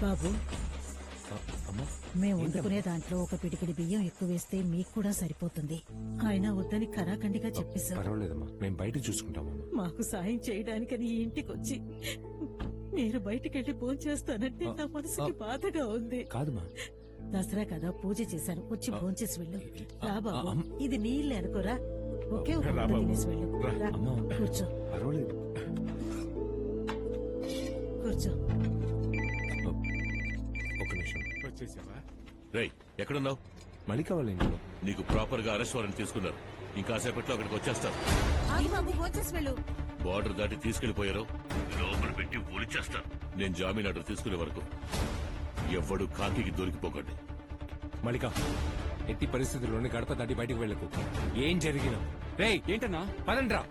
బాబు, అమ్మా మేము వండుకునే దాంట్లో ఒక పిడికిడి బియ్యం ఎక్కువ వేస్తే మీకు కూడా సరిపోతుంది. ఆయన వద్దని ఖరాఖండిగా చెప్పేశారు. పర్వాలేదమ్మా, మేము బయట చూసుకుంటామమ్మా. మాకు సాయం చేయడానికని ఈ ఇంటికొచ్చి మీరు బయటికెళ్లి భోంచేస్తానంటే నా మనసుకి బాధగా ఉంది. కాదమ్మా, దసరా కదా, పూజ చేశాను, వచ్చి భోంచేసి వెళ్ళు. రా బాబు, ఇది నీళ్ళే అనుకోరా. ఒకే ఒక ముద్ద తినేసి వెళ్ళు. రా, అమ్మా. కూర్చో పర్వాలేదు. కూర్చో. ఒక నిమిషం. వచ్చేసావా? రేయ్, ఎక్కడున్నావు? మళ్ళీ కావాలి ఇంట్లో. నీకు ప్రాపర్ గా అరెస్ట్ వారెంట్ తీసుకున్నారు. ఇంకాసేపట్లో అక్కడికి వచ్చేస్తారు. బార్డర్ దాటి తీసుకెళ్లిపోయారు. లోపల పెట్టి ఒలిచేస్తారు. నేను జామీన్ ఆర్డర్ తీసుకునే వరకు ఎవ్వడు కాకికి దొరికిపోకండి. మల్లిక, ఎట్టి పరిస్థితుల్లోనే గడప దాటి బయటకు వెళ్ళకు. ఏం జరిగినా రేయ్ ఏంటన్నా పదండ్రా.